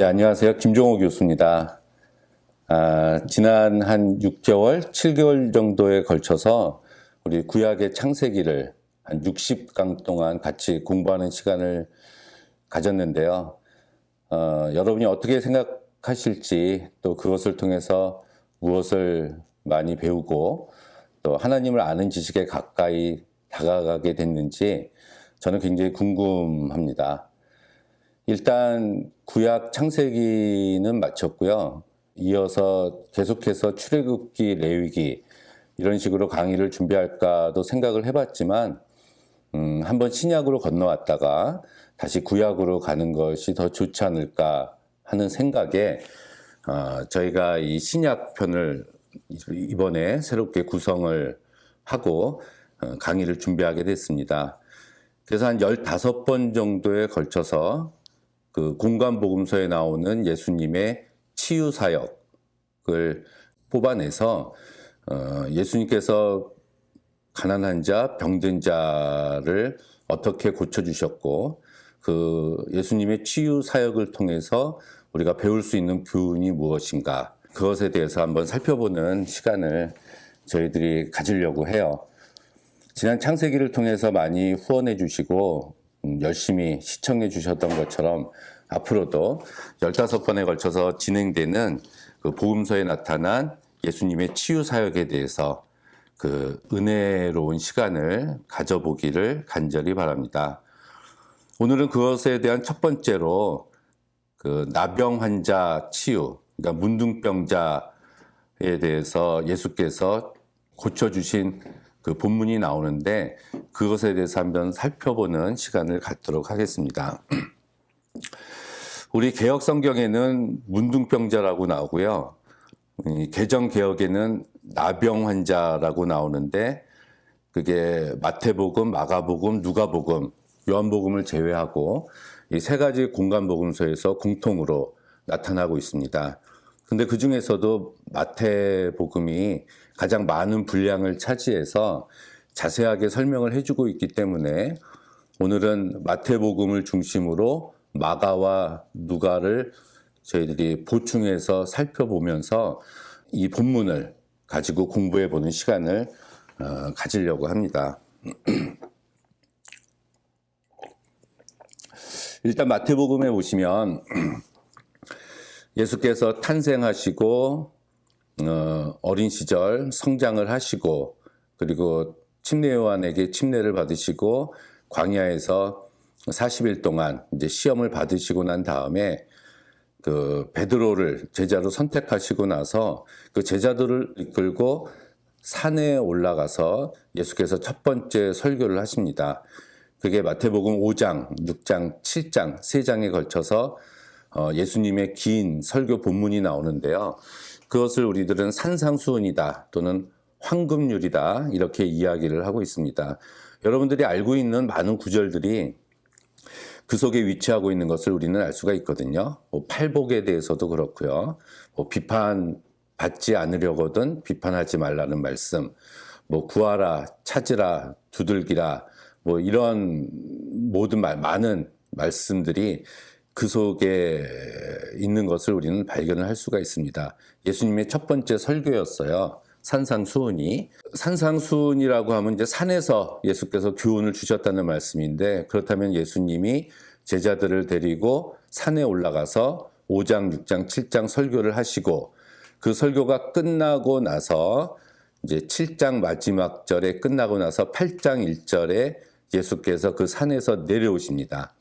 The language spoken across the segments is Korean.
안녕하세요. 김종호 교수입니다. 지난 한 6개월, 7개월 정도에 걸쳐서 우리 구약의 창세기를 한 60강 동안 같이 공부하는 시간을 가졌는데요. 여러분이 어떻게 생각하실지, 또 그것을 통해서 무엇을 많이 배우고 또 하나님을 아는 지식에 가까이 다가가게 됐는지 저는 굉장히 궁금합니다. 일단 구약 창세기는 마쳤고요. 이어서 계속해서 출애굽기, 레위기 이런 식으로 강의를 준비할까도 생각을 해봤지만 한번 신약으로 건너왔다가 다시 구약으로 가는 것이 더 좋지 않을까 하는 생각에 저희가 이 신약 편을 이번에 새롭게 구성을 하고 강의를 준비하게 됐습니다. 그래서 한 15번 정도에 걸쳐서 그 공관복음서에 나오는 예수님의 치유 사역을 뽑아내서 예수님께서 가난한 자, 병든 자를 어떻게 고쳐주셨고 그 예수님의 치유 사역을 통해서 우리가 배울 수 있는 교훈이 무엇인가, 그것에 대해서 한번 살펴보는 시간을 저희들이 가지려고 해요. 지난 창세기를 통해서 많이 후원해 주시고 열심히 시청해 주셨던 것처럼 앞으로도 15번에 걸쳐서 진행되는 그 복음서에 나타난 예수님의 치유 사역에 대해서 그 은혜로운 시간을 가져보기를 간절히 바랍니다. 오늘은 그것에 대한 첫 번째로 그 나병 환자 치유, 그러니까 문둥병자에 대해서 예수께서 고쳐주신 그 본문이 나오는데 그것에 대해서 한번 살펴보는 시간을 갖도록 하겠습니다. 우리 개역 성경에는 문둥병자라고 나오고요. 개정 개역에는 나병 환자라고 나오는데 그게 마태복음, 마가복음, 누가복음, 요한복음을 제외하고 이 세 가지 공관복음서에서 공통으로 나타나고 있습니다. 근데 그 중에서도 마태복음이 가장 많은 분량을 차지해서 자세하게 설명을 해주고 있기 때문에 오늘은 마태복음을 중심으로 마가와 누가를 저희들이 보충해서 살펴보면서 이 본문을 가지고 공부해보는 시간을 가지려고 합니다. 일단 마태복음에 보시면 예수께서 탄생하시고 어린 시절 성장을 하시고 그리고 침례 요한에게 침례를 받으시고 광야에서 40일 동안 이제 시험을 받으시고 난 다음에 그 베드로를 제자로 선택하시고 나서 그 제자들을 이끌고 산에 올라가서 예수께서 첫 번째 설교를 하십니다. 그게 마태복음 5장, 6장, 7장, 3장에 걸쳐서 예수님의 긴 설교 본문이 나오는데요. 그것을 우리들은 산상수훈이다 또는 황금률이다 이렇게 이야기를 하고 있습니다. 여러분들이 알고 있는 많은 구절들이 그 속에 위치하고 있는 것을 우리는 알 수가 있거든요. 팔복에 대해서도 그렇고요. 비판받지 않으려거든 비판하지 말라는 말씀, 구하라, 찾으라, 두들기라, 이런 모든 많은 말씀들이 그 속에 있는 것을 우리는 발견을 할 수가 있습니다. 예수님의 첫 번째 설교였어요. 산상수훈이. 산상수훈이라고 하면 이제 산에서 예수께서 교훈을 주셨다는 말씀인데, 그렇다면 예수님이 제자들을 데리고 산에 올라가서 5장, 6장, 7장 설교를 하시고 그 설교가 끝나고 나서 이제 7장 마지막 절에 끝나고 나서 8장 1절에 예수께서 그 산에서 내려오십니다.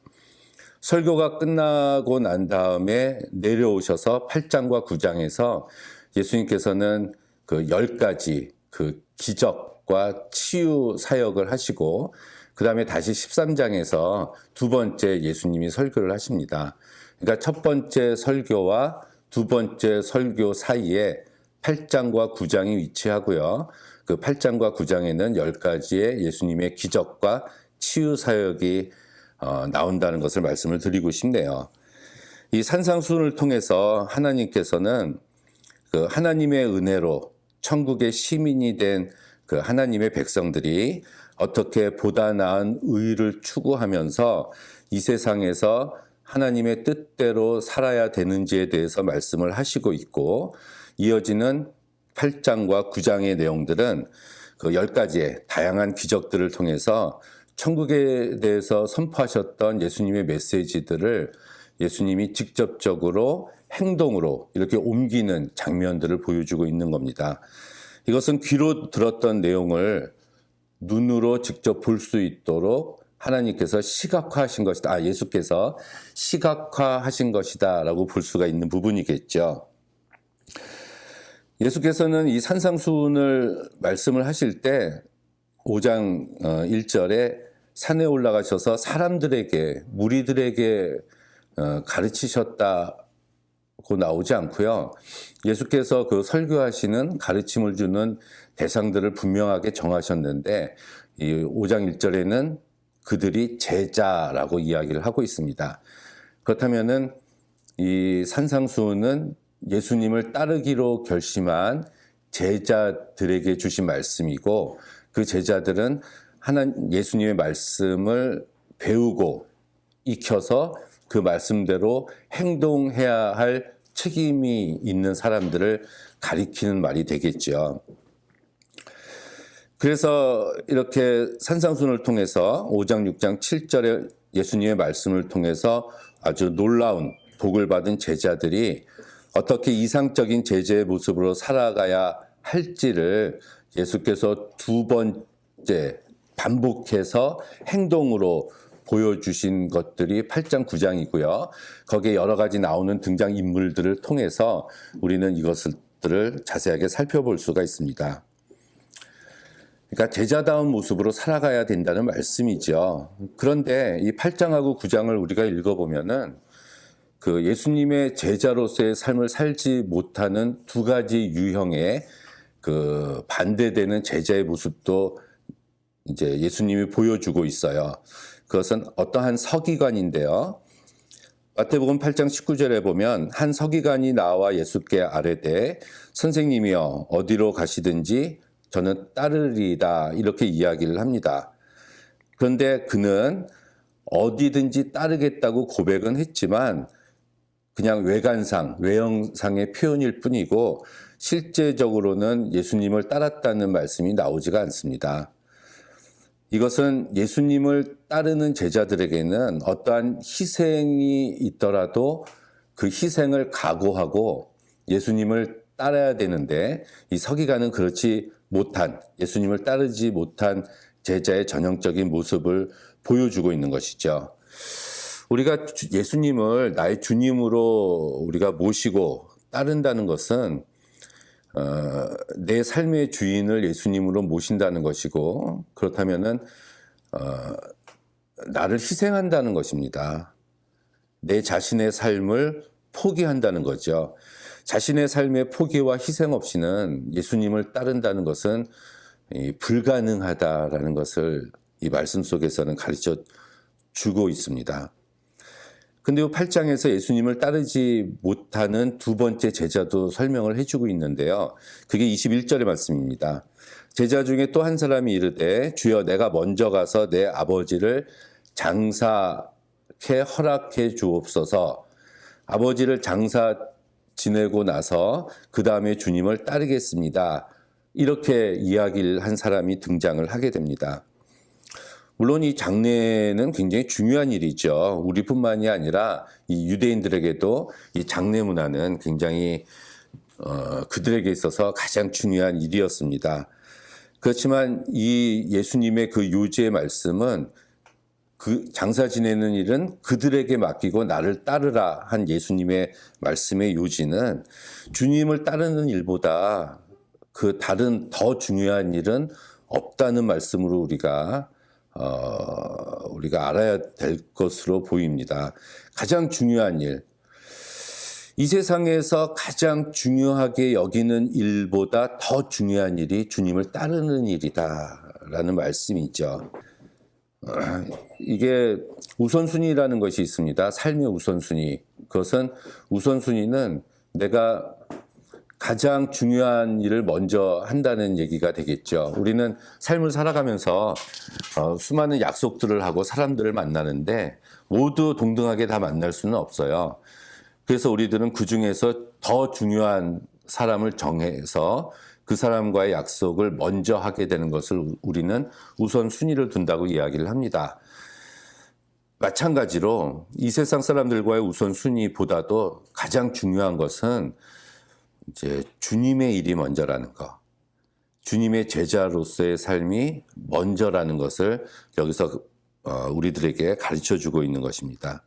설교가 끝나고 난 다음에 내려오셔서 8장과 9장에서 예수님께서는 그 10가지 그 기적과 치유 사역을 하시고 그 다음에 다시 13장에서 두 번째 예수님이 설교를 하십니다. 그러니까 첫 번째 설교와 두 번째 설교 사이에 8장과 9장이 위치하고요. 그 8장과 9장에는 10가지의 예수님의 기적과 치유 사역이 나온다는 것을 말씀을 드리고 싶네요. 이 산상수훈을 통해서 하나님께서는 그 하나님의 은혜로 천국의 시민이 된 그 하나님의 백성들이 어떻게 보다 나은 의를 추구하면서 이 세상에서 하나님의 뜻대로 살아야 되는지에 대해서 말씀을 하시고 있고, 이어지는 8장과 9장의 내용들은 그 10가지의 다양한 기적들을 통해서 천국에 대해서 선포하셨던 예수님의 메시지들을 예수님이 직접적으로 행동으로 이렇게 옮기는 장면들을 보여주고 있는 겁니다. 이것은 귀로 들었던 내용을 눈으로 직접 볼 수 있도록 하나님께서 시각화하신 것이다. 예수께서 시각화하신 것이다 라고 볼 수가 있는 부분이겠죠. 예수께서는 이 산상수훈을 말씀을 하실 때 5장 1절에 산에 올라가셔서 사람들에게, 무리들에게 가르치셨다고 나오지 않고요. 예수께서 그 설교하시는 가르침을 주는 대상들을 분명하게 정하셨는데, 이 5장 1절에는 그들이 제자라고 이야기를 하고 있습니다. 그렇다면은 이 산상수훈은 예수님을 따르기로 결심한 제자들에게 주신 말씀이고, 그 제자들은 예수님의 말씀을 배우고 익혀서 그 말씀대로 행동해야 할 책임이 있는 사람들을 가리키는 말이 되겠죠. 그래서 이렇게 산상수훈을 통해서 5장, 6장, 7절의 예수님의 말씀을 통해서 아주 놀라운 복을 받은 제자들이 어떻게 이상적인 제자의 모습으로 살아가야 할지를 예수께서 2번째 반복해서 행동으로 보여주신 것들이 8장, 9장이고요. 거기에 여러 가지 나오는 등장인물들을 통해서 우리는 이것들을 자세하게 살펴볼 수가 있습니다. 그러니까 제자다운 모습으로 살아가야 된다는 말씀이죠. 그런데 이 8장하고 9장을 우리가 읽어보면은 그 예수님의 제자로서의 삶을 살지 못하는 2가지 유형의 그 반대되는 제자의 모습도 이제 예수님이 보여주고 있어요. 그것은 어떠한 서기관인데요. 마태복음 8장 19절에 보면 한 서기관이 나와 예수께 아뢰되 선생님이여 어디로 가시든지 저는 따르리다 이렇게 이야기를 합니다. 그런데 그는 어디든지 따르겠다고 고백은 했지만 그냥 외형상의 표현일 뿐이고 실제적으로는 예수님을 따랐다는 말씀이 나오지가 않습니다. 이것은 예수님을 따르는 제자들에게는 어떠한 희생이 있더라도 그 희생을 각오하고 예수님을 따라야 되는데 이 서기관은 그렇지 못한, 예수님을 따르지 못한 제자의 전형적인 모습을 보여주고 있는 것이죠. 우리가 예수님을 나의 주님으로 우리가 모시고 따른다는 것은 내 삶의 주인을 예수님으로 모신다는 것이고, 그렇다면은 나를 희생한다는 것입니다. 내 자신의 삶을 포기한다는 거죠. 자신의 삶의 포기와 희생 없이는 예수님을 따른다는 것은 불가능하다라는 것을 이 말씀 속에서는 가르쳐 주고 있습니다. 근데 이 8장에서 예수님을 따르지 못하는 2번째 제자도 설명을 해주고 있는데요. 그게 21절의 말씀입니다. 제자 중에 또 한 사람이 이르되 주여 내가 먼저 가서 내 아버지를 장사케 허락해 주옵소서. 아버지를 장사 지내고 나서 그 다음에 주님을 따르겠습니다. 이렇게 이야기를 한 사람이 등장을 하게 됩니다. 물론 이 장례는 굉장히 중요한 일이죠. 우리뿐만이 아니라 이 유대인들에게도 이 장례 문화는 굉장히 그들에게 있어서 가장 중요한 일이었습니다. 그렇지만 이 예수님의 그 요지의 말씀은 그 장사 지내는 일은 그들에게 맡기고 나를 따르라 한 예수님의 말씀의 요지는 주님을 따르는 일보다 그 다른 더 중요한 일은 없다는 말씀으로 우리가 알아야 될 것으로 보입니다. 가장 중요한 일, 이 세상에서 가장 중요하게 여기는 일보다 더 중요한 일이 주님을 따르는 일이다라는 말씀이죠. 이게 우선순위라는 것이 있습니다. 삶의 우선순위. 그것은 우선순위는 내가 가장 중요한 일을 먼저 한다는 얘기가 되겠죠. 우리는 삶을 살아가면서 수많은 약속들을 하고 사람들을 만나는데 모두 동등하게 다 만날 수는 없어요. 그래서 우리들은 그중에서 더 중요한 사람을 정해서 그 사람과의 약속을 먼저 하게 되는 것을 우리는 우선 순위를 둔다고 이야기를 합니다. 마찬가지로 이 세상 사람들과의 우선 순위보다도 가장 중요한 것은 이제 주님의 일이 먼저라는 것, 주님의 제자로서의 삶이 먼저라는 것을 여기서 우리들에게 가르쳐주고 있는 것입니다.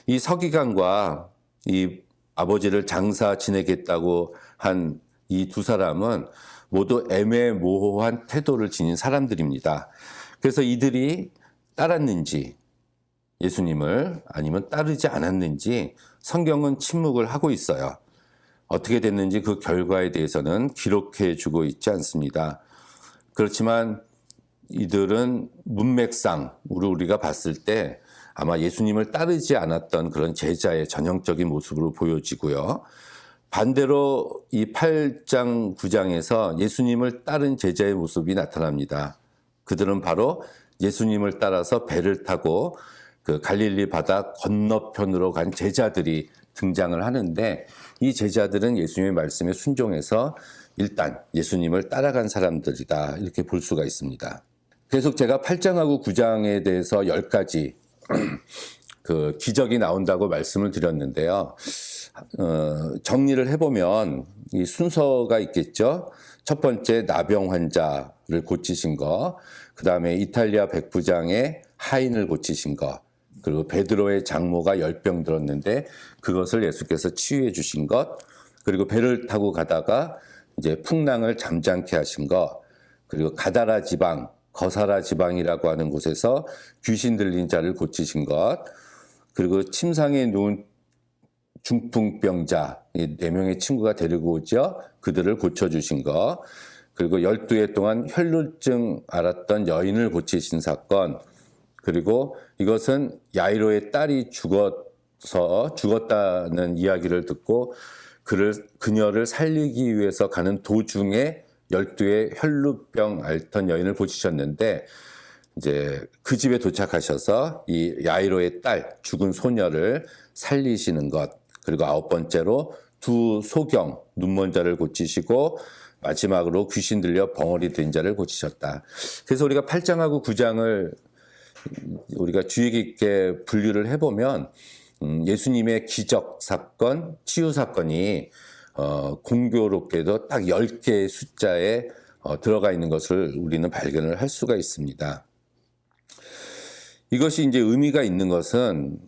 이 서기관과 이 아버지를 장사 지내겠다고 한 이 두 사람은 모두 애매모호한 태도를 지닌 사람들입니다. 그래서 이들이 따랐는지 예수님을 아니면 따르지 않았는지 성경은 침묵을 하고 있어요. 어떻게 됐는지 그 결과에 대해서는 기록해 주고 있지 않습니다. 그렇지만 이들은 문맥상 우리가 봤을 때 아마 예수님을 따르지 않았던 그런 제자의 전형적인 모습으로 보여지고요. 반대로 이 8장, 9장에서 예수님을 따른 제자의 모습이 나타납니다. 그들은 바로 예수님을 따라서 배를 타고 그 갈릴리 바다 건너편으로 간 제자들이 등장을 하는데 이 제자들은 예수님의 말씀에 순종해서 일단 예수님을 따라간 사람들이다 이렇게 볼 수가 있습니다. 계속 제가 8장하고 9장에 대해서 10가지 그 기적이 나온다고 말씀을 드렸는데요. 정리를 해보면 이 순서가 있겠죠. 첫 번째 나병 환자를 고치신 거, 그 다음에 이탈리아 백부장의 하인을 고치신 거, 그리고 베드로의 장모가 열병 들었는데 그것을 예수께서 치유해 주신 것, 그리고 배를 타고 가다가 이제 풍랑을 잠잠케 하신 것, 그리고 가다라 지방, 거사라 지방이라고 하는 곳에서 귀신 들린 자를 고치신 것, 그리고 침상에 누운 중풍병자 4명의 친구가 데리고 오죠. 그들을 고쳐주신 것, 그리고 12해 동안 혈루증 앓았던 여인을 고치신 사건, 그리고 이것은 야이로의 딸이 죽었다는 이야기를 듣고 그녀를 살리기 위해서 가는 도중에 12의 혈루병 앓던 여인을 고치셨는데 이제 그 집에 도착하셔서 이 야이로의 딸 죽은 소녀를 살리시는 것, 그리고 9번째로 두 소경 눈먼 자를 고치시고 마지막으로 귀신 들려 벙어리 된 자를 고치셨다. 그래서 우리가 8장하고 9장을 우리가 주의 깊게 분류를 해보면 예수님의 기적 사건, 치유 사건이 공교롭게도 딱 10개의 숫자에 들어가 있는 것을 우리는 발견을 할 수가 있습니다. 이것이 이제 의미가 있는 것은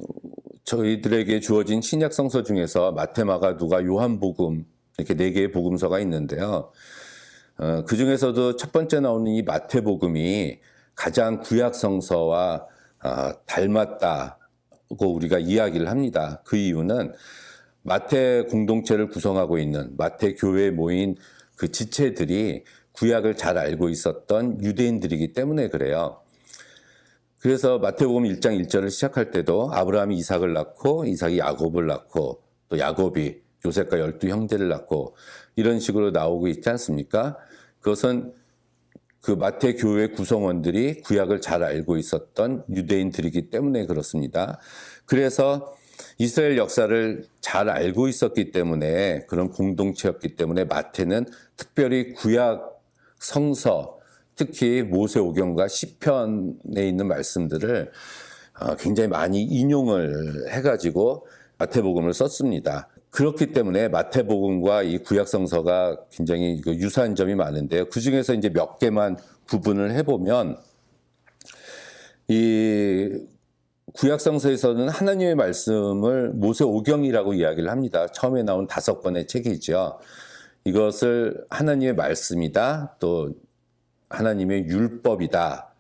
저희들에게 주어진 신약 성서 중에서 마태, 마가, 누가, 요한복음 이렇게 4개의 복음서가 있는데요. 그 중에서도 첫 번째 나오는 이 마태복음이 가장 구약 성서와 닮았다고 우리가 이야기를 합니다. 그 이유는 마태 공동체를 구성하고 있는 마태 교회에 모인 그 지체들이 구약을 잘 알고 있었던 유대인들이기 때문에 그래요. 그래서 마태복음 1장 1절을 시작할 때도 아브라함이 이삭을 낳고 이삭이 야곱을 낳고 또 야곱이 요셉과 12 형제를 낳고 이런 식으로 나오고 있지 않습니까? 그것은 그 마태 교회 구성원들이 구약을 잘 알고 있었던 유대인들이기 때문에 그렇습니다. 그래서 이스라엘 역사를 잘 알고 있었기 때문에 그런 공동체였기 때문에 마태는 특별히 구약 성서, 특히 모세오경과 시편에 있는 말씀들을 굉장히 많이 인용을 해가지고 마태복음을 썼습니다. 그렇기 때문에 마태복음과 이 구약성서가 굉장히 유사한 점이 많은데요. 그 중에서 이제 몇 개만 구분을 해보면 이 구약성서에서는 하나님의 말씀을 모세오경이라고 이야기를 합니다. 처음에 나온 5권의 책이죠. 이것을 하나님의 말씀이다, 또 하나님의 율법이다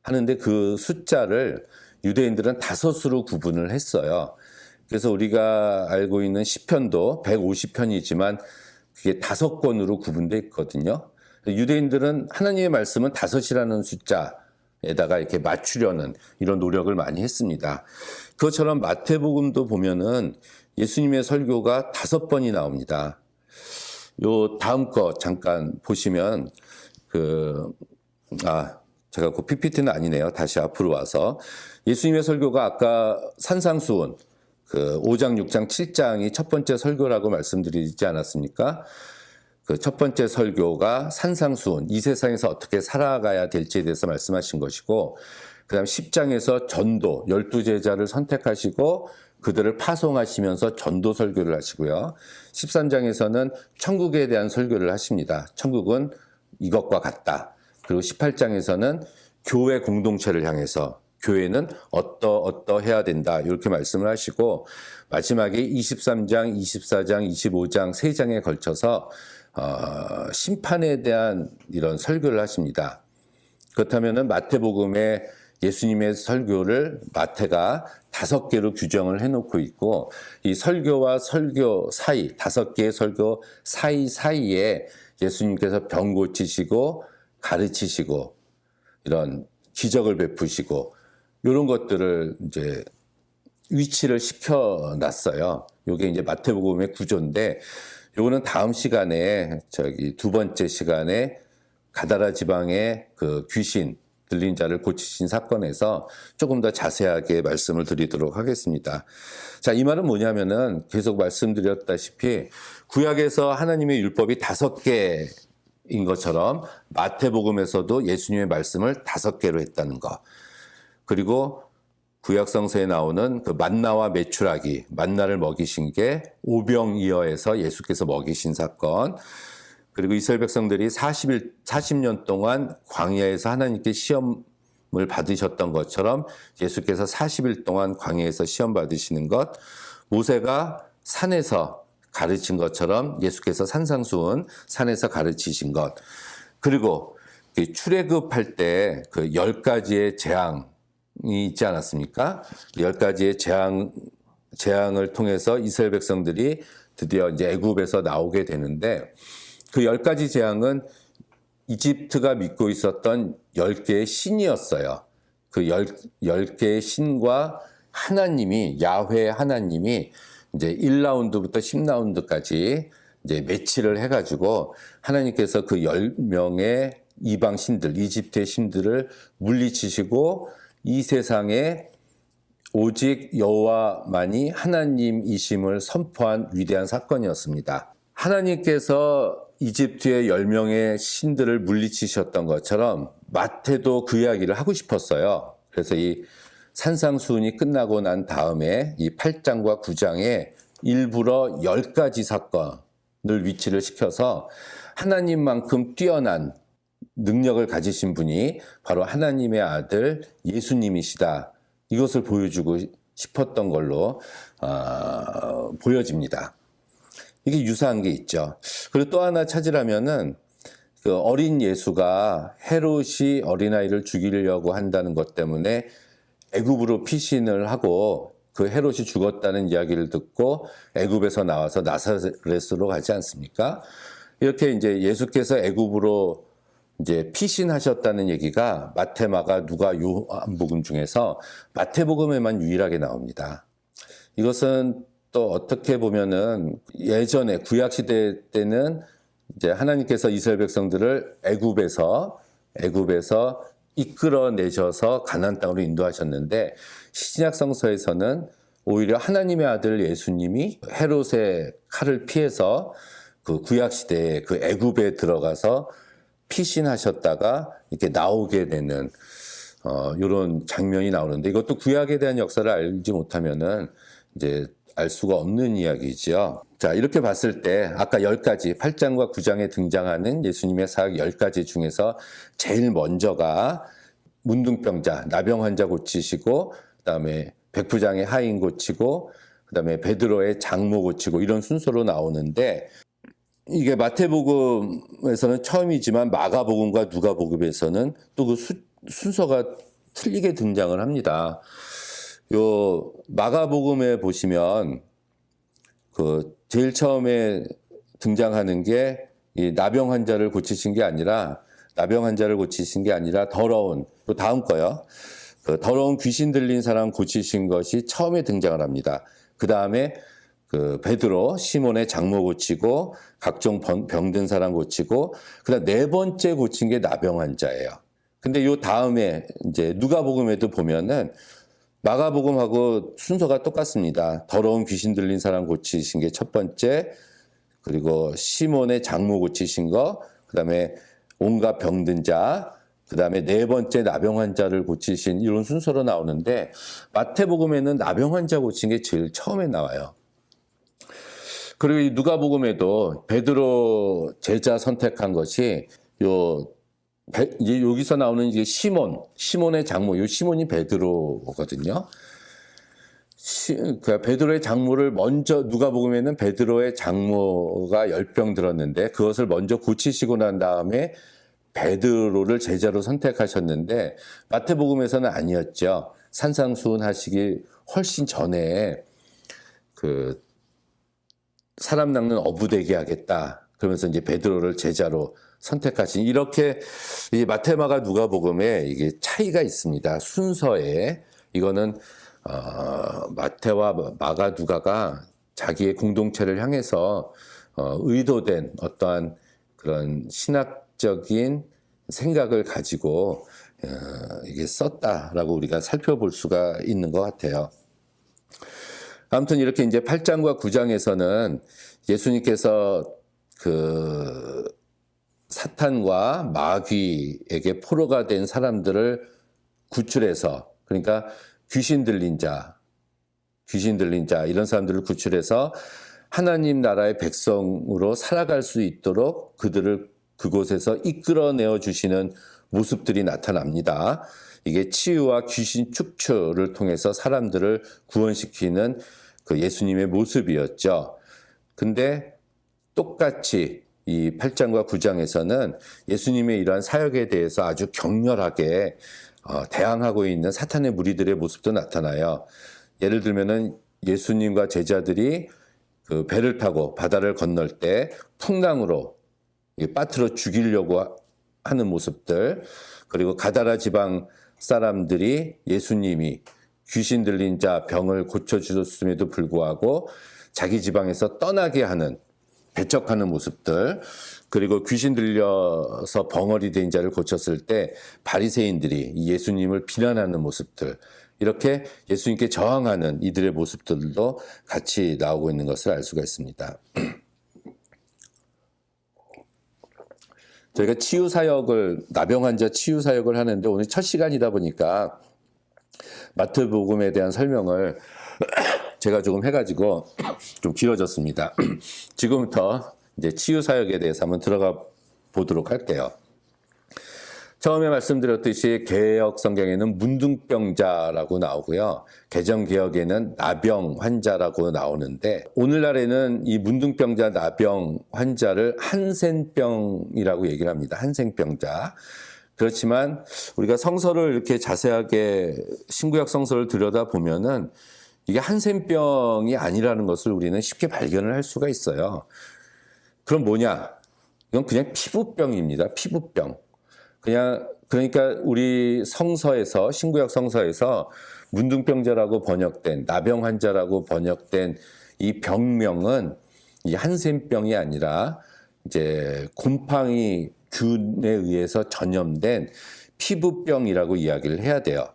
하는데 그 숫자를 유대인들은 5수로 구분을 했어요. 그래서 우리가 알고 있는 시편도 150편이지만 그게 5권으로 구분되어 있거든요. 유대인들은 하나님의 말씀은 5이라는 숫자에다가 이렇게 맞추려는 이런 노력을 많이 했습니다. 그것처럼 마태복음도 보면은 예수님의 설교가 5번이 나옵니다. 요 다음 거 잠깐 보시면 제가 그 PPT는 아니네요. 다시 앞으로 와서 예수님의 설교가 아까 산상수훈 5장, 6장, 7장이 첫 번째 설교라고 말씀드리지 않았습니까? 그 첫 번째 설교가 산상수훈, 이 세상에서 어떻게 살아가야 될지에 대해서 말씀하신 것이고, 그 다음 10장에서 전도, 12제자를 선택하시고 그들을 파송하시면서 전도 설교를 하시고요. 13장에서는 천국에 대한 설교를 하십니다. 천국은 이것과 같다. 그리고 18장에서는 교회 공동체를 향해서 교회는 어떠해야 된다 이렇게 말씀을 하시고, 마지막에 23장, 24장, 25장 3장에 걸쳐서 심판에 대한 이런 설교를 하십니다. 그렇다면 마태복음에 예수님의 설교를 마태가 5개로 규정을 해놓고 있고, 이 설교와 설교 사이, 5개의 설교 사이에 예수님께서 병 고치시고 가르치시고 이런 기적을 베푸시고 이런 것들을 이제 위치를 시켜놨어요. 이게 이제 마태복음의 구조인데, 요거는 다음 시간에 두 번째 시간에 가다라 지방의 그 귀신 들린 자를 고치신 사건에서 조금 더 자세하게 말씀을 드리도록 하겠습니다. 자, 이 말은 뭐냐면은 계속 말씀드렸다시피 구약에서 하나님의 율법이 5개인 것처럼 마태복음에서도 예수님의 말씀을 5개로 했다는 거. 그리고 구약성서에 나오는 그 만나와 메추라기, 만나를 먹이신 게 오병이어에서 예수께서 먹이신 사건, 그리고 이스라엘 백성들이 40년 동안 광야에서 하나님께 시험을 받으셨던 것처럼 예수께서 40일 동안 광야에서 시험 받으시는 것, 모세가 산에서 가르친 것처럼 예수께서 산상수훈 산에서 가르치신 것, 그리고 출애굽할 때 그 10가지의 재앙이 있지 않았습니까? 10가지의 재앙을 통해서 이스라엘 백성들이 드디어 이제 애굽에서 나오게 되는데, 그 10가지 재앙은 이집트가 믿고 있었던 10개의 신이었어요. 그 10개의 신과 하나님이, 야훼 하나님이 이제 1라운드부터 10라운드까지 이제 매치를 해가지고 하나님께서 그 10명의 이방 신들, 이집트의 신들을 물리치시고 이 세상에 오직 여호와만이 하나님이심을 선포한 위대한 사건이었습니다. 하나님께서 이집트의 10명의 신들을 물리치셨던 것처럼 마태도 그 이야기를 하고 싶었어요. 그래서 이 산상수훈이 끝나고 난 다음에 이 8장과 9장에 일부러 10가지 사건을 위치를 시켜서 하나님만큼 뛰어난 능력을 가지신 분이 바로 하나님의 아들 예수님이시다. 이것을 보여주고 싶었던 걸로 보여집니다. 이게 유사한 게 있죠. 그리고 또 하나 찾으라면은 그 어린 예수가 헤롯이 어린아이를 죽이려고 한다는 것 때문에 애굽으로 피신을 하고 그 헤롯이 죽었다는 이야기를 듣고 애굽에서 나와서 나사렛으로 가지 않습니까? 이렇게 이제 예수께서 애굽으로 이제 피신하셨다는 얘기가 마태, 마가, 누가, 요한복음 중에서 마태복음에만 유일하게 나옵니다. 이것은 또 어떻게 보면은 예전에 구약시대 때는 이제 하나님께서 이스라엘 백성들을 애굽에서 이끌어내셔서 가나안 땅으로 인도하셨는데, 신약 성서에서는 오히려 하나님의 아들 예수님이 헤롯의 칼을 피해서 그 구약시대에 그 애굽에 들어가서 피신하셨다가 이렇게 나오게 되는 이런 장면이 나오는데, 이것도 구약에 대한 역사를 알지 못하면은 이제 알 수가 없는 이야기죠. 자, 이렇게 봤을 때 아까 10가지 8장과 9장에 등장하는 예수님의 사역 10가지 중에서 제일 먼저가 문둥병자, 나병 환자 고치시고, 그다음에 백부장의 하인 고치고, 그다음에 베드로의 장모 고치고, 이런 순서로 나오는데, 이게 마태복음에서는 처음이지만 마가복음과 누가복음에서는 또 그 순서가 틀리게 등장을 합니다. 요 마가복음에 보시면 그 제일 처음에 등장하는 게 이 나병 환자를 고치신 게 아니라 더러운, 또 다음 거요. 그 더러운 귀신 들린 사람 고치신 것이 처음에 등장을 합니다. 그 다음에 그 베드로, 시몬의 장모 고치고 각종 병든 사람 고치고 그다음 네 번째 고친 게 나병 환자예요. 근데 요 다음에 이제 누가복음에도 보면은 마가복음하고 순서가 똑같습니다. 더러운 귀신 들린 사람 고치신 게 첫 번째, 그리고 시몬의 장모 고치신 거, 그다음에 온갖 병든 자, 그다음에 네 번째 나병 환자를 고치신 이런 순서로 나오는데 마태복음에는 나병 환자 고친 게 제일 처음에 나와요. 그리고 이 누가복음에도 베드로 제자 선택한 것이 이제 여기서 나오는 이게 시몬의 장모, 요 시몬이 베드로거든요. 그 베드로의 장모를 먼저 누가복음에는 베드로의 장모가 열병 들었는데 그것을 먼저 고치시고 난 다음에 베드로를 제자로 선택하셨는데 마태복음에서는 아니었죠. 산상수훈하시기 훨씬 전에 그 사람 낚는 어부되게 하겠다. 그러면서 이제 베드로를 제자로 선택하신 이렇게 이 마테마가 누가복음에 이게 차이가 있습니다. 순서에 이거는 마태와 마가 누가가 자기의 공동체를 향해서 의도된 어떠한 그런 신학적인 생각을 가지고 이게 썼다라고 우리가 살펴볼 수가 있는 것 같아요. 아무튼 이렇게 이제 8장과 9장에서는 예수님께서 그 사탄과 마귀에게 포로가 된 사람들을 구출해서, 그러니까 귀신 들린 자 이런 사람들을 구출해서 하나님 나라의 백성으로 살아갈 수 있도록 그들을 그곳에서 이끌어내어 주시는 모습들이 나타납니다. 이게 치유와 귀신 축출을 통해서 사람들을 구원시키는 그 예수님의 모습이었죠. 근데 똑같이 이 8장과 9장에서는 예수님의 이러한 사역에 대해서 아주 격렬하게 대항하고 있는 사탄의 무리들의 모습도 나타나요. 예를 들면은 예수님과 제자들이 그 배를 타고 바다를 건널 때 풍랑으로 빠뜨려 죽이려고 하는 모습들, 그리고 가다라 지방 사람들이 예수님이 귀신 들린 자 병을 고쳐주셨음에도 불구하고 자기 지방에서 떠나게 하는, 배척하는 모습들, 그리고 귀신 들려서 벙어리 된 자를 고쳤을 때 바리새인들이 예수님을 비난하는 모습들, 이렇게 예수님께 저항하는 이들의 모습들도 같이 나오고 있는 것을 알 수가 있습니다. 저희가 나병 환자 치유 사역을 하는데 오늘 첫 시간이다 보니까 마태복음에 대한 설명을 제가 조금 해가지고 좀 길어졌습니다. 지금부터 이제 치유 사역에 대해서 한번 들어가 보도록 할게요. 처음에 말씀드렸듯이 개역 성경에는 문둥병자라고 나오고요. 개정개역에는 나병 환자라고 나오는데 오늘날에는 이 문둥병자 나병 환자를 한센병이라고 얘기를 합니다. 한센병자. 그렇지만 우리가 성서를 이렇게 자세하게 신구약 성서를 들여다보면은 이게 한센병이 아니라는 것을 우리는 쉽게 발견을 할 수가 있어요. 그럼 뭐냐? 이건 그냥 피부병입니다. 피부병. 그러니까 우리 성서에서, 신구약 성서에서 문둥병자라고 번역된, 나병 환자라고 번역된 이 병명은 이 한센병이 아니라 이제 곰팡이 균에 의해서 전염된 피부병이라고 이야기를 해야 돼요.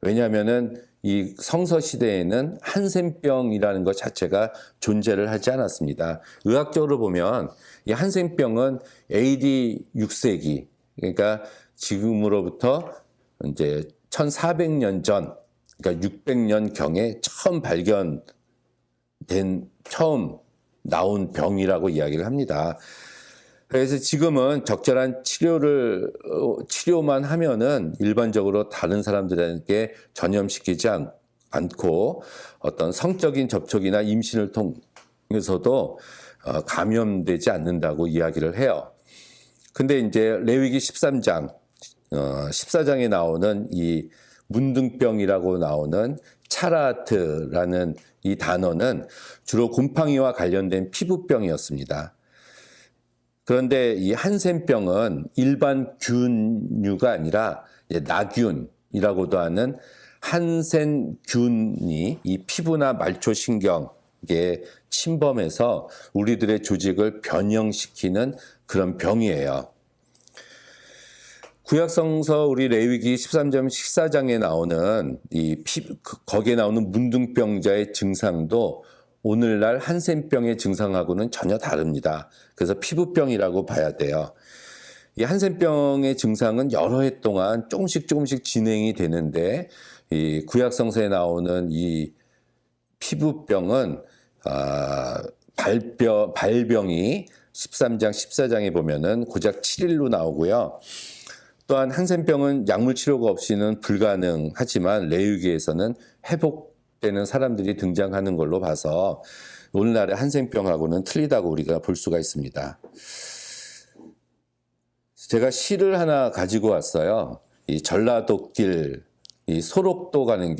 왜냐하면은 이 성서 시대에는 한센병이라는 것 자체가 존재를 하지 않았습니다. 의학적으로 보면 이 한센병은 AD 6세기, 그러니까 지금으로부터 이제 1400년 전, 그러니까 600년 경에 처음 나온 병이라고 이야기를 합니다. 그래서 지금은 적절한 치료만 하면은 일반적으로 다른 사람들에게 전염시키지 않고 어떤 성적인 접촉이나 임신을 통해서도 감염되지 않는다고 이야기를 해요. 근데 이제 레위기 13장, 14장에 나오는 이 문둥병이라고 나오는 차라트라는 이 단어는 주로 곰팡이와 관련된 피부병이었습니다. 그런데 이 한센병은 일반 균류가 아니라 나균이라고도 하는 한센균이 이 피부나 말초신경에 침범해서 우리들의 조직을 변형시키는 그런 병이에요. 구약성서 우리 레위기 13장 14장에 나오는 거기에 나오는 문둥병자의 증상도 오늘날 한센병의 증상하고는 전혀 다릅니다. 그래서 피부병이라고 봐야 돼요. 이 한센병의 증상은 여러 해 동안 조금씩 진행이 되는데 이 구약성서에 나오는 이 피부병은 발병이 13장 14장에 보면은 고작 7일로 나오고요. 또한 한센병은 약물 치료가 없이는 불가능하지만 레위기에서는 회복되는 사람들이 등장하는 걸로 봐서 오늘날의 한센병하고는 틀리다고 우리가 볼 수가 있습니다. 제가 시를 하나 가지고 왔어요. 이 전라도길, 이 소록도 가는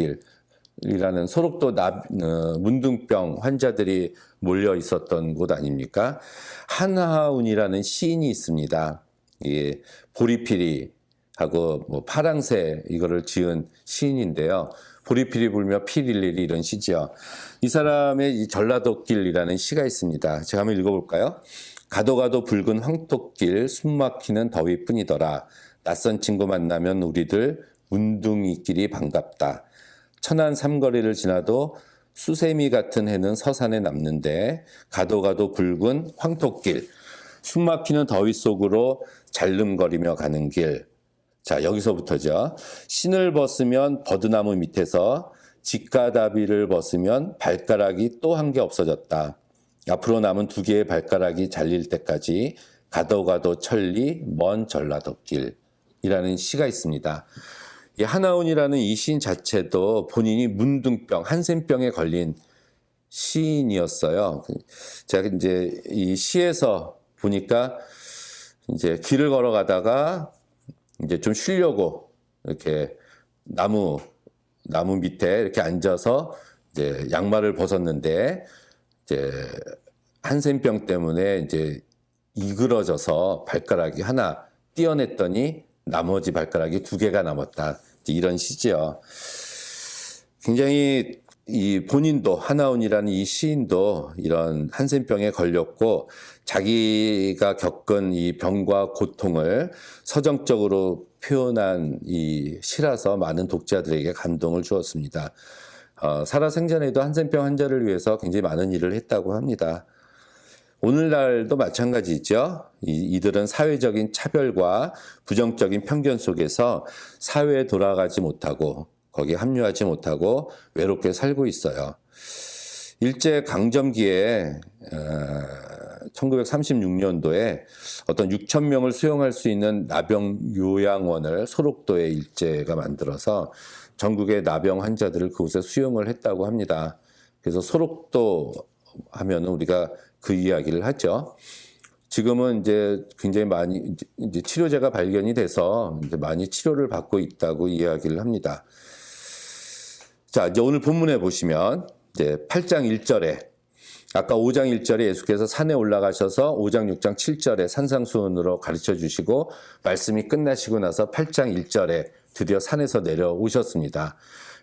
길이라는 소록도 문둥병 환자들이 몰려 있었던 곳 아닙니까? 한하운이라는 시인이 있습니다. 이 보리피리하고 뭐 파랑새 이거를 지은 시인인데요. 보리피리 불며 피릴리리 이런 시죠. 이 사람의 이 전라도길이라는 시가 있습니다. 제가 한번 읽어볼까요? 가도 가도 붉은 황토길 숨막히는 더위뿐이더라. 낯선 친구 만나면 우리들 문둥이끼리 반갑다. 천안 삼거리를 지나도 수세미 같은 해는 서산에 남는데 가도 가도 붉은 황토길 숨막히는 더위 속으로 잘름거리며 가는 길. 자, 여기서부터죠. 신을 벗으면 버드나무 밑에서 직가다비를 벗으면 발가락이 또 한 개 없어졌다. 앞으로 남은 2개의 발가락이 잘릴 때까지 가도 가도 천리 먼 전라도길이라는 시가 있습니다. 이 한하운이라는 이 시인 자체도 본인이 문둥병, 한센병에 걸린 시인이었어요. 제가 이제 이 시에서 보니까 이제 길을 걸어가다가 이제 좀 쉬려고 이렇게 나무 밑에 이렇게 앉아서 이제 양말을 벗었는데 이제 한센병 때문에 이제 이그러져서 발가락이 하나 떼어냈더니 나머지 발가락이 2개가 남았다. 이런 시죠. 굉장히 이 본인도 한하운이라는 이 시인도 이런 한센병에 걸렸고 자기가 겪은 이 병과 고통을 서정적으로 표현한 이 시라서 많은 독자들에게 감동을 주었습니다. 살아생전에도 한센병 환자를 위해서 굉장히 많은 일을 했다고 합니다. 오늘날도 마찬가지죠. 이들은 사회적인 차별과 부정적인 편견 속에서 사회에 돌아가지 못하고 거기에 합류하지 못하고 외롭게 살고 있어요. 일제 강점기에 1936년도에 어떤 6천 명을 수용할 수 있는 나병 요양원을 소록도에 일제가 만들어서 전국의 나병 환자들을 그곳에 수용을 했다고 합니다. 그래서 소록도 하면은 우리가 그 이야기를 하죠. 지금은 이제 굉장히 많이 이제 치료제가 발견이 돼서 이제 많이 치료를 받고 있다고 이야기를 합니다. 자, 이제 오늘 본문에 보시면 이제 8장 1절에 아까 5장 1절에 예수께서 산에 올라가셔서 5장 6장 7절에 산상수훈으로 가르쳐 주시고 말씀이 끝나시고 나서 8장 1절에 드디어 산에서 내려오셨습니다.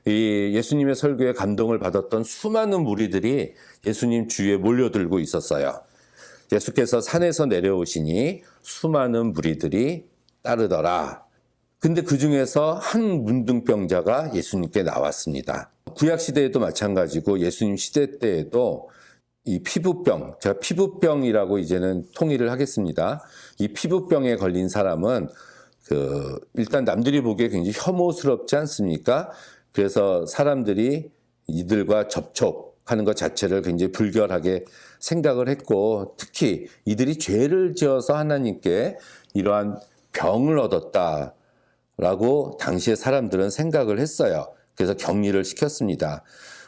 이 예수님의 설교에 감동을 받았던 수많은 무리들이 예수님 주위에 몰려들고 있었어요. 예수께서 산에서 내려오시니 수많은 무리들이 따르더라. 근데 그 중에서 한 문둥병자가 예수님께 나왔습니다. 구약시대에도 마찬가지고 예수님 시대 때에도 이 피부병, 제가 피부병이라고 이제는 통일을 하겠습니다. 이 피부병에 걸린 사람은 일단 남들이 보기에 굉장히 혐오스럽지 않습니까? 그래서 사람들이 이들과 접촉하는 것 자체를 굉장히 불결하게 생각을 했고 특히 이들이 죄를 지어서 하나님께 이러한 병을 얻었다라고 당시의 사람들은 생각을 했어요. 그래서 격리를 시켰습니다.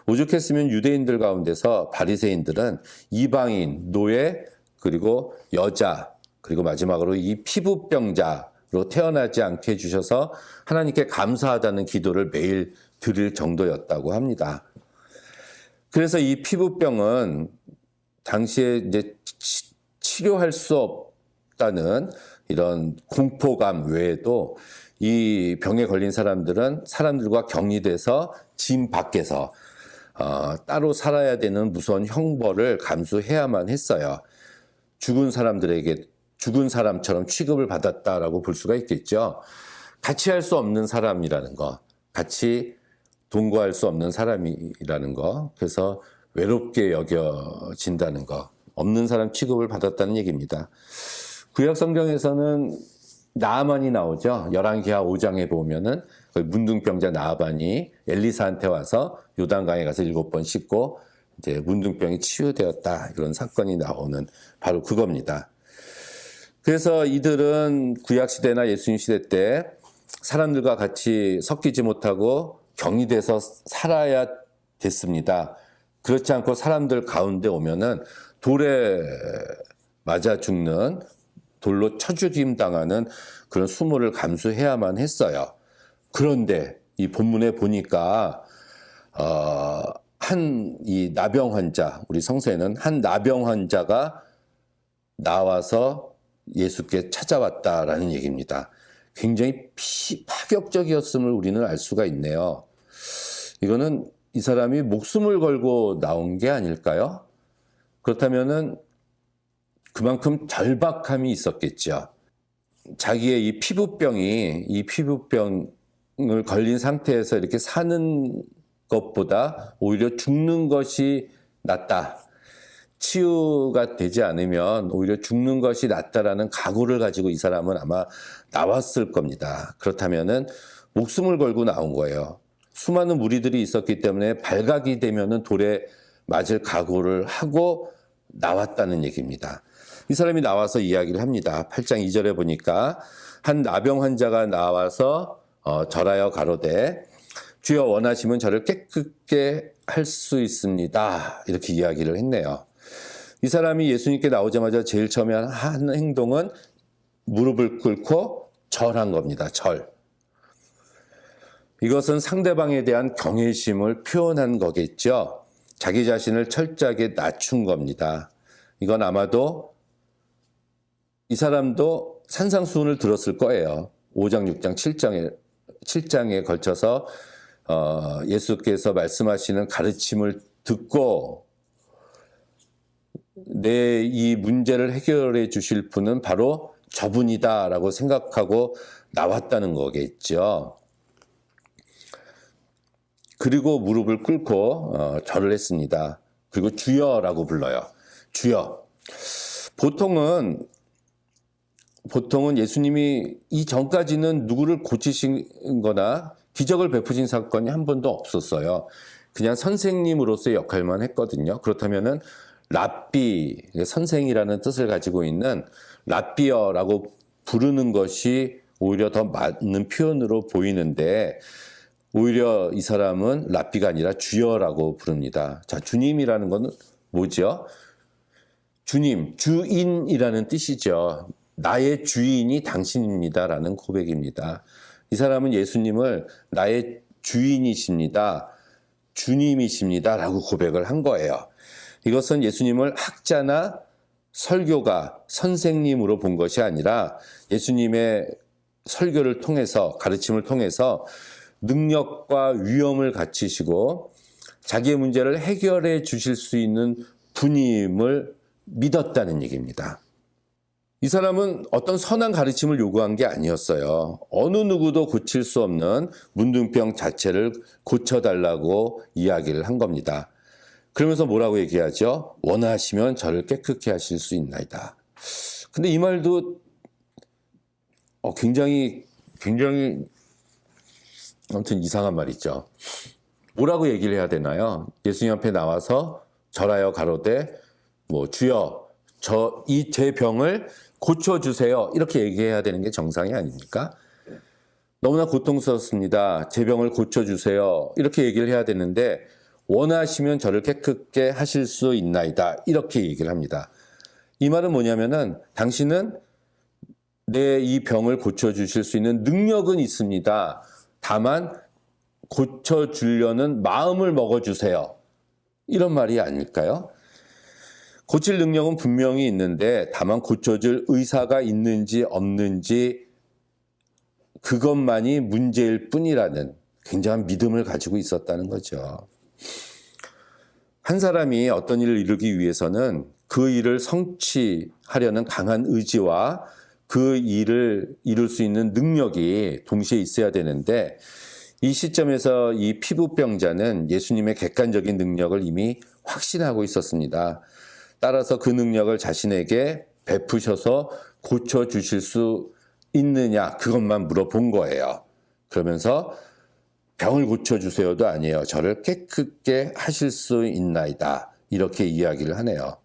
오죽했으면 유대인들 가운데서 바리새인들은 이방인, 노예, 그리고 여자, 그리고 마지막으로 이 피부병자로 태어나지 않게 해주셔서 하나님께 감사하다는 기도를 매일 드릴 정도였다고 합니다. 그래서 이 피부병은 당시에 이제 치료할 수 없다는 이런 공포감 외에도 이 병에 걸린 사람들은 사람들과 격리돼서 집 밖에서 따로 살아야 되는 무서운 형벌을 감수해야만 했어요. 죽은 사람들에게 죽은 사람처럼 취급을 받았다라고 볼 수가 있겠죠. 같이 할 수 없는 사람이라는 거, 같이 동거할 수 없는 사람이라는 거, 그래서 외롭게 여겨진다는 거, 없는 사람 취급을 받았다는 얘기입니다. 구약 성경에서는 나아만이 나오죠. 열왕기하 5장에 보면은 그 문둥병자 나아만이 엘리사한테 와서 요단강에 가서 7번 씻고 이제 문둥병이 치유되었다, 이런 사건이 나오는 바로 그겁니다. 그래서 이들은 구약 시대나 예수님 시대 때 사람들과 같이 섞이지 못하고 격리돼서 살아야 됐습니다. 그렇지 않고 사람들 가운데 오면은 돌에 맞아 죽는, 돌로 쳐 죽임 당하는 그런 수모를 감수해야만 했어요. 그런데 이 본문에 보니까 이 나병 환자, 우리 성서에는 한 나병 환자가 나와서 예수께 찾아왔다라는 얘기입니다. 굉장히 파격적이었음을 우리는 알 수가 있네요. 이거는 이 사람이 목숨을 걸고 나온 게 아닐까요? 그렇다면은 그만큼 절박함이 있었겠죠. 자기의 이 피부병을 걸린 상태에서 이렇게 사는 것보다 오히려 죽는 것이 낫다. 치유가 되지 않으면 오히려 죽는 것이 낫다라는 각오를 가지고 이 사람은 아마 나왔을 겁니다. 그렇다면은 목숨을 걸고 나온 거예요. 수많은 무리들이 있었기 때문에 발각이 되면은 돌에 맞을 각오를 하고 나왔다는 얘기입니다. 이 사람이 나와서 이야기를 합니다. 8장 2절에 보니까 한 나병 환자가 나와서 절하여 가로되 주여 원하시면 저를 깨끗게 할 수 있습니다. 이렇게 이야기를 했네요. 이 사람이 예수님께 나오자마자 제일 처음에 한 행동은 무릎을 꿇고 절한 겁니다. 절. 이것은 상대방에 대한 경외심을 표현한 거겠죠. 자기 자신을 철저하게 낮춘 겁니다. 이건 아마도 이 사람도 산상수훈을 들었을 거예요. 5장, 6장, 7장에 걸쳐서 예수께서 말씀하시는 가르침을 듣고 내 이 문제를 해결해 주실 분은 바로 저분이다라고 생각하고 나왔다는 거겠죠. 그리고 무릎을 꿇고 절을 했습니다. 그리고 주여라고 불러요. 주여. 보통은 예수님이 이전까지는 누구를 고치신 거나 기적을 베푸신 사건이 한 번도 없었어요. 그냥 선생님으로서의 역할만 했거든요. 그렇다면은 랍비, 선생이라는 뜻을 가지고 있는 랍비어라고 부르는 것이 오히려 더 맞는 표현으로 보이는데 오히려 이 사람은 랍비가 아니라 주여라고 부릅니다. 자, 주님이라는 건 뭐죠? 주님, 주인이라는 뜻이죠. 나의 주인이 당신입니다라는 고백입니다. 이 사람은 예수님을 나의 주인이십니다, 주님이십니다라고 고백을 한 거예요. 이것은 예수님을 학자나 설교가, 선생님으로 본 것이 아니라 예수님의 설교를 통해서, 가르침을 통해서 능력과 위엄을 갖추시고 자기의 문제를 해결해 주실 수 있는 분임을 믿었다는 얘기입니다. 이 사람은 어떤 선한 가르침을 요구한 게 아니었어요. 어느 누구도 고칠 수 없는 문둥병 자체를 고쳐달라고 이야기를 한 겁니다. 그러면서 뭐라고 얘기하죠? 원하시면 저를 깨끗게 하실 수 있나이다. 근데 이 말도 굉장히 아무튼 이상한 말이죠. 뭐라고 얘기를 해야 되나요? 예수님 앞에 나와서 절하여 가로되 주여 제 병을 고쳐주세요, 이렇게 얘기해야 되는 게 정상이 아닙니까? 너무나 고통스럽습니다, 제 병을 고쳐주세요, 이렇게 얘기를 해야 되는데 원하시면 저를 깨끗게 하실 수 있나이다, 이렇게 얘기를 합니다. 이 말은 뭐냐면은 당신은 내 이 병을 고쳐주실 수 있는 능력은 있습니다. 다만 고쳐주려는 마음을 먹어주세요, 이런 말이 아닐까요? 고칠 능력은 분명히 있는데 다만 고쳐줄 의사가 있는지 없는지 그것만이 문제일 뿐이라는 굉장한 믿음을 가지고 있었다는 거죠. 한 사람이 어떤 일을 이루기 위해서는 그 일을 성취하려는 강한 의지와 그 일을 이룰 수 있는 능력이 동시에 있어야 되는데, 이 시점에서 이 피부병자는 예수님의 객관적인 능력을 이미 확신하고 있었습니다. 따라서 그 능력을 자신에게 베푸셔서 고쳐주실 수 있느냐, 그것만 물어본 거예요. 그러면서 병을 고쳐주세요도 아니에요. 저를 깨끗게 하실 수 있나이다, 이렇게 이야기를 하네요.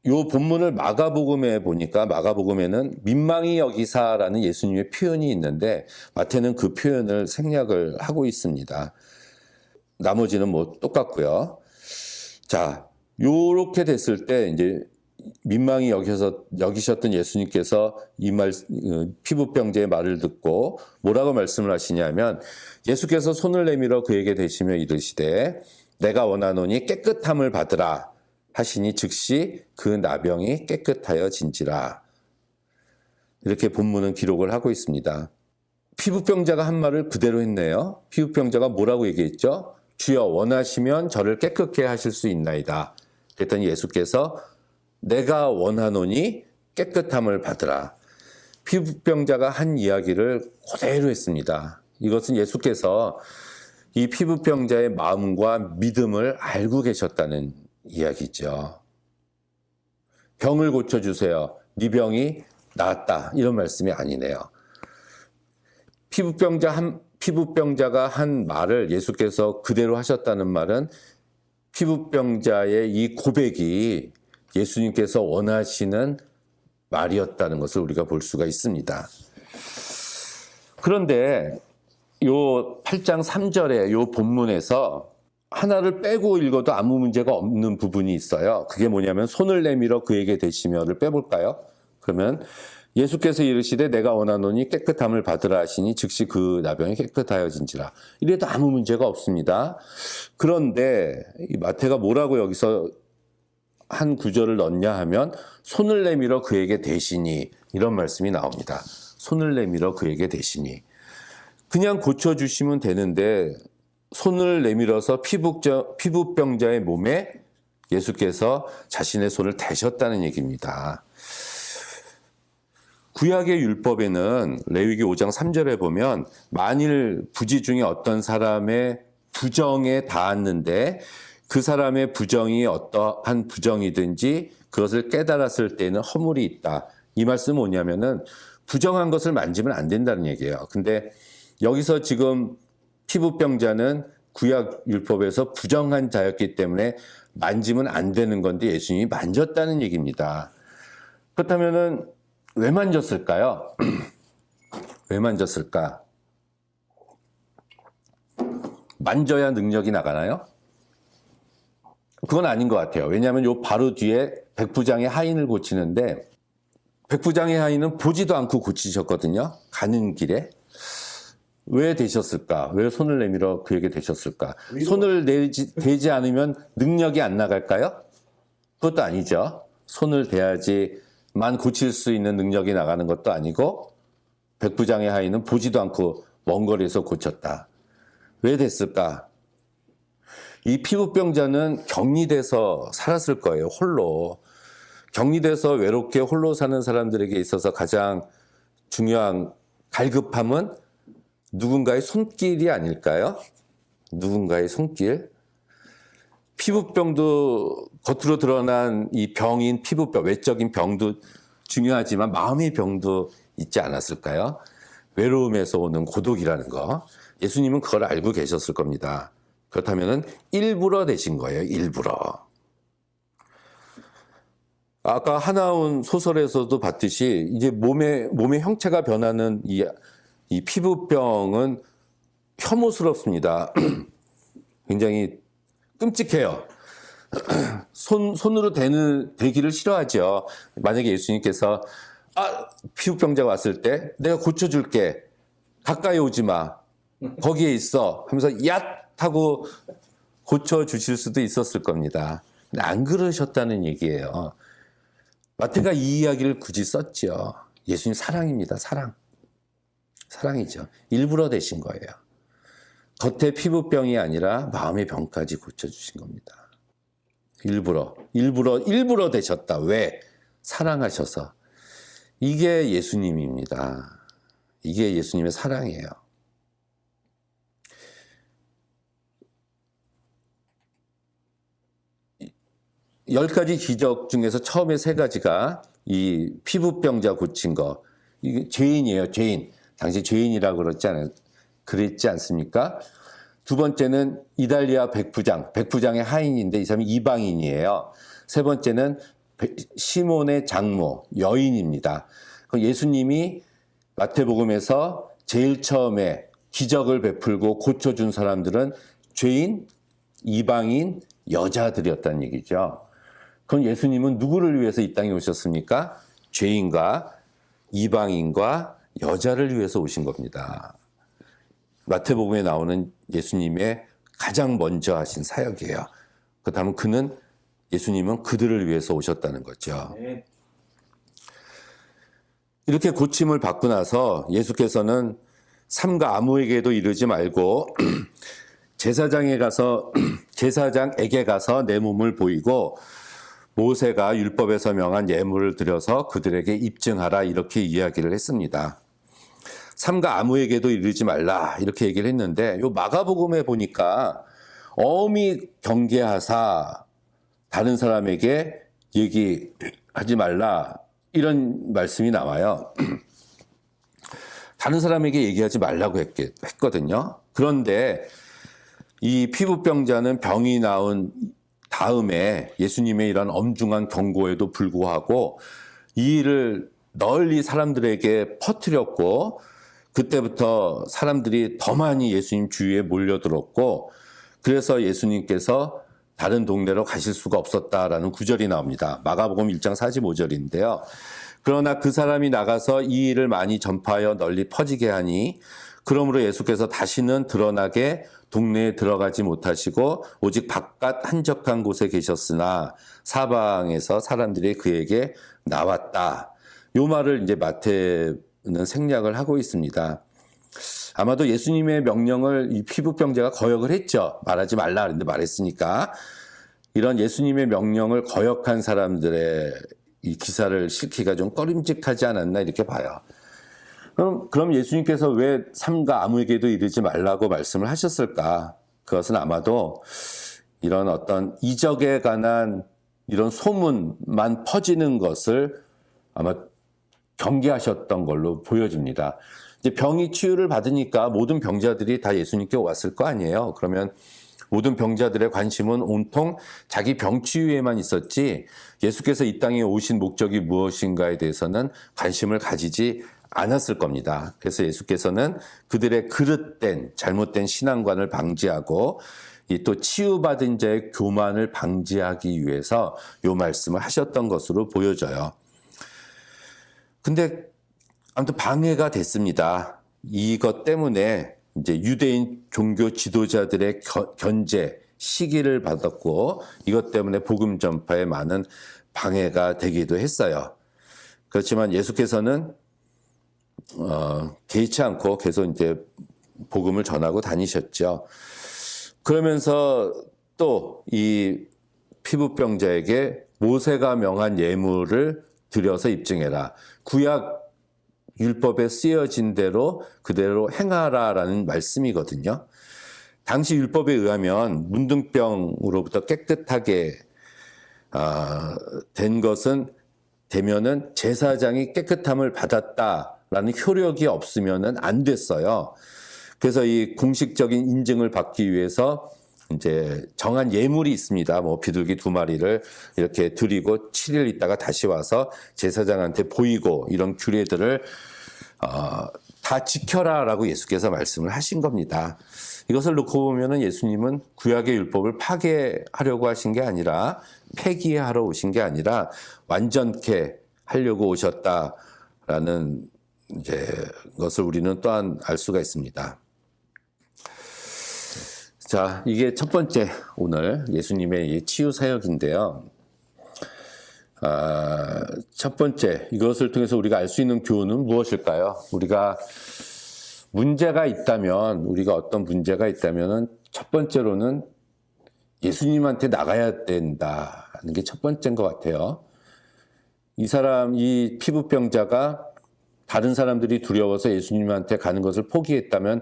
이 본문을 마가복음에 보니까 마가복음에는 민망히 여기사라는 예수님의 표현이 있는데 마태는 그 표현을 생략을 하고 있습니다. 나머지는 뭐 똑같고요. 자, 요렇게 됐을 때 이제 민망히 여기셨던 예수님께서 이 피부병자의 말을 듣고 뭐라고 말씀을 하시냐면, 예수께서 손을 내밀어 그에게 대시며 이르시되 내가 원하노니 깨끗함을 받으라 하시니 즉시 그 나병이 깨끗하여진지라. 이렇게 본문은 기록을 하고 있습니다. 피부병자가 한 말을 그대로 했네요. 피부병자가 뭐라고 얘기했죠? 주여 원하시면 저를 깨끗게 하실 수 있나이다. 그랬더니 예수께서 내가 원하노니 깨끗함을 받으라. 피부병자가 한 이야기를 그대로 했습니다. 이것은 예수께서 이 피부병자의 마음과 믿음을 알고 계셨다는 이야기죠. 병을 고쳐주세요. 네 병이 나았다, 이런 말씀이 아니네요. 피부병자가 한 말을 예수께서 그대로 하셨다는 말은 피부병자의 이 고백이 예수님께서 원하시는 말이었다는 것을 우리가 볼 수가 있습니다. 그런데 요 8장 3절의 요 본문에서 하나를 빼고 읽어도 아무 문제가 없는 부분이 있어요. 그게 뭐냐면 손을 내밀어 그에게 대시며를 빼볼까요? 그러면 예수께서 이르시되 내가 원하노니 깨끗함을 받으라 하시니 즉시 그 나병이 깨끗하여진지라. 이래도 아무 문제가 없습니다. 그런데 이 마태가 뭐라고 여기서 한 구절을 넣냐 하면 손을 내밀어 그에게 대시니, 이런 말씀이 나옵니다. 손을 내밀어 그에게 대시니. 그냥 고쳐주시면 되는데 손을 내밀어서 피부병자의 몸에 예수께서 자신의 손을 대셨다는 얘기입니다. 구약의 율법에는 레위기 5장 3절에 보면 만일 부지 중에 어떤 사람의 부정에 닿았는데 그 사람의 부정이 어떠한 부정이든지 그것을 깨달았을 때는 허물이 있다. 이 말씀은 뭐냐면은 부정한 것을 만지면 안 된다는 얘기예요. 근데 여기서 지금 피부병자는 구약 율법에서 부정한 자였기 때문에 만지면 안 되는 건데 예수님이 만졌다는 얘기입니다. 그렇다면은 왜 만졌을까요? 왜 만졌을까? 만져야 능력이 나가나요? 그건 아닌 것 같아요. 왜냐하면 요 바로 뒤에 백부장의 하인을 고치는데 백부장의 하인은 보지도 않고 고치셨거든요. 가는 길에. 왜 되셨을까? 왜 손을 내밀어 그에게 되셨을까? 손을 대지 않으면 능력이 안 나갈까요? 그것도 아니죠. 손을 대야지만 고칠 수 있는 능력이 나가는 것도 아니고 백부장의 하인은 보지도 않고 먼 거리에서 고쳤다. 왜 됐을까? 이 피부병자는 격리돼서 살았을 거예요. 홀로. 격리돼서 외롭게 홀로 사는 사람들에게 있어서 가장 중요한 갈급함은 누군가의 손길이 아닐까요? 누군가의 손길. 피부병도 겉으로 드러난 이 병인 피부병, 외적인 병도 중요하지만 마음의 병도 있지 않았을까요? 외로움에서 오는 고독이라는 거. 예수님은 그걸 알고 계셨을 겁니다. 그렇다면 일부러 되신 거예요. 일부러. 아까 하나운 소설에서도 봤듯이 이제 몸의 형체가 변하는 이 피부병은 혐오스럽습니다. 굉장히 끔찍해요. 손으로 대기를 싫어하죠. 만약에 예수님께서 피부병자가 왔을 때 내가 고쳐줄게. 가까이 오지 마. 거기에 있어. 하면서 얏! 하고 고쳐주실 수도 있었을 겁니다. 근데 안 그러셨다는 얘기예요. 마태가 이 이야기를 굳이 썼죠. 예수님 사랑입니다. 사랑이죠. 일부러 되신 거예요. 겉의 피부병이 아니라 마음의 병까지 고쳐주신 겁니다. 일부러 되셨다. 왜? 사랑하셔서. 이게 예수님입니다. 이게 예수님의 사랑이에요. 10가지 기적 중에서 처음에 3가지가 이 피부병자 고친 거. 이게 죄인이에요, 죄인. 당시 죄인이라고 그랬지 않습니까? 두 번째는 이달리아 백부장의 하인인데 이 사람이 이방인이에요. 세 번째는 시몬의 장모, 여인입니다. 예수님이 마태복음에서 제일 처음에 기적을 베풀고 고쳐준 사람들은 죄인, 이방인, 여자들이었다는 얘기죠. 그럼 예수님은 누구를 위해서 이 땅에 오셨습니까? 죄인과 이방인과 여자를 위해서 오신 겁니다. 마태복음에 나오는 예수님의 가장 먼저 하신 사역이에요. 그렇다면 예수님은 그들을 위해서 오셨다는 거죠. 네. 이렇게 고침을 받고 나서 예수께서는 삼가 아무에게도 이르지 말고 제사장에게 가서 내 몸을 보이고 모세가 율법에서 명한 예물을 드려서 그들에게 입증하라 이렇게 이야기를 했습니다. 삼가 아무에게도 이르지 말라 이렇게 얘기를 했는데 요 마가복음에 보니까 엄히 경계하사 다른 사람에게 얘기하지 말라 이런 말씀이 나와요. 다른 사람에게 얘기하지 말라고 했거든요. 그런데 이 피부병자는 병이 나은 다음에 예수님의 이런 엄중한 경고에도 불구하고 이 일을 널리 사람들에게 퍼뜨렸고 그때부터 사람들이 더 많이 예수님 주위에 몰려들었고 그래서 예수님께서 다른 동네로 가실 수가 없었다라는 구절이 나옵니다. 마가복음 1장 45절인데요. 그러나 그 사람이 나가서 이 일을 많이 전파하여 널리 퍼지게 하니 그러므로 예수께서 다시는 드러나게 동네에 들어가지 못하시고 오직 바깥 한적한 곳에 계셨으나 사방에서 사람들이 그에게 나왔다. 요 말을 이제 마태는 생략을 하고 있습니다. 아마도 예수님의 명령을 이 피부병자가 거역을 했죠. 말하지 말라 그랬는데 말했으니까. 이런 예수님의 명령을 거역한 사람들의 이 기사를 실기가 좀 꺼림직하지 않았나 이렇게 봐요. 그럼 예수님께서 왜 삼가 아무에게도 이르지 말라고 말씀을 하셨을까? 그것은 아마도 이런 어떤 이적에 관한 이런 소문만 퍼지는 것을 아마 경계하셨던 걸로 보여집니다. 이제 병이 치유를 받으니까 모든 병자들이 다 예수님께 왔을 거 아니에요. 그러면 모든 병자들의 관심은 온통 자기 병 치유에만 있었지 예수께서 이 땅에 오신 목적이 무엇인가에 대해서는 관심을 가지지 않았을 겁니다. 그래서 예수께서는 그들의 그릇된 잘못된 신앙관을 방지하고 또 치유받은 자의 교만을 방지하기 위해서 이 말씀을 하셨던 것으로 보여져요. 근데 아무튼 방해가 됐습니다. 이것 때문에 이제 유대인 종교 지도자들의 견제, 시기를 받았고 이것 때문에 복음 전파에 많은 방해가 되기도 했어요. 그렇지만 예수께서는 개의치 않고 계속 이제 복음을 전하고 다니셨죠. 그러면서 또 이 피부병자에게 모세가 명한 예물을 드려서 입증해라. 구약 율법에 쓰여진 대로 그대로 행하라라는 말씀이거든요. 당시 율법에 의하면 문둥병으로부터 깨끗하게 되면은 제사장이 깨끗함을 받았다라는 효력이 없으면은 안 됐어요. 그래서 이 공식적인 인증을 받기 위해서 이제 정한 예물이 있습니다. 뭐 비둘기 2마리를 이렇게 드리고 7일 있다가 다시 와서 제사장한테 보이고 이런 규례들을 다 지켜라라고 예수께서 말씀을 하신 겁니다. 이것을 놓고 보면은 예수님은 구약의 율법을 파괴하려고 하신 게 아니라 폐기하러 오신 게 아니라 완전케 하려고 오셨다라는 이제 것을 우리는 또한 알 수가 있습니다. 자, 이게 첫 번째 오늘 예수님의 치유 사역인데요. 첫 번째 이것을 통해서 우리가 알 수 있는 교훈은 무엇일까요? 우리가 문제가 있다면, 우리가 어떤 문제가 있다면은 첫 번째로는 예수님한테 나가야 된다는 게 첫 번째인 것 같아요. 이 피부병자가 다른 사람들이 두려워서 예수님한테 가는 것을 포기했다면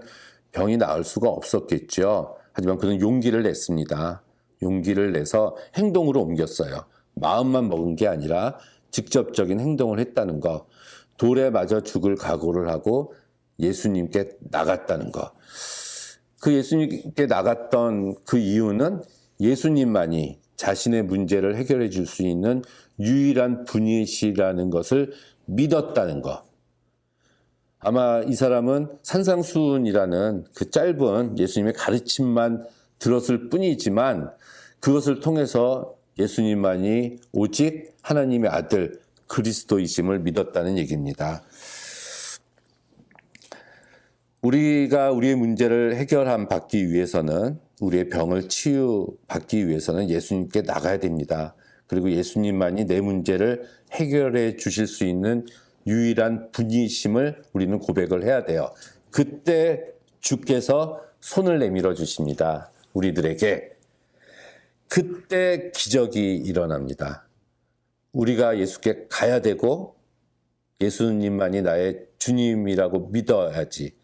병이 나을 수가 없었겠죠. 하지만 그는 용기를 냈습니다. 용기를 내서 행동으로 옮겼어요. 마음만 먹은 게 아니라 직접적인 행동을 했다는 거. 돌에 맞아 죽을 각오를 하고 예수님께 나갔다는 거. 그 예수님께 나갔던 그 이유는 예수님만이 자신의 문제를 해결해 줄 수 있는 유일한 분이시라는 것을 믿었다는 것. 아마 이 사람은 산상수훈이라는 그 짧은 예수님의 가르침만 들었을 뿐이지만 그것을 통해서 예수님만이 오직 하나님의 아들 그리스도이심을 믿었다는 얘기입니다. 우리가 우리의 문제를 받기 위해서는, 우리의 병을 치유받기 위해서는 예수님께 나가야 됩니다. 그리고 예수님만이 내 문제를 해결해 주실 수 있는 유일한 분이심을 우리는 고백을 해야 돼요. 그때 주께서 손을 내밀어 주십니다. 우리들에게. 그때 기적이 일어납니다. 우리가 예수께 가야 되고 예수님만이 나의 주님이라고 믿어야지.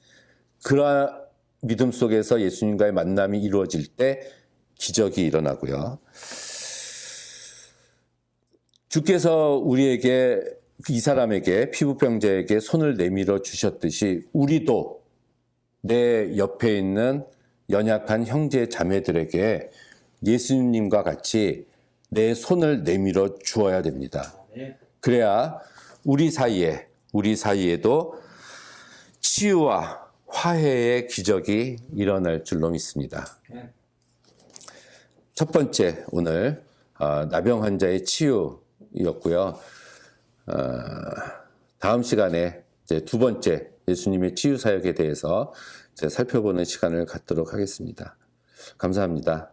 그러한 믿음 속에서 예수님과의 만남이 이루어질 때 기적이 일어나고요. 주께서 우리에게, 이 사람에게, 피부병자에게 손을 내밀어 주셨듯이 우리도 내 옆에 있는 연약한 형제 자매들에게 예수님과 같이 내 손을 내밀어 주어야 됩니다. 그래야 우리 사이에도 치유와 화해의 기적이 일어날 줄로 믿습니다. 첫 번째, 오늘 나병 환자의 치유였고요. 다음 시간에 이제 두 번째 예수님의 치유 사역에 대해서 살펴보는 시간을 갖도록 하겠습니다. 감사합니다.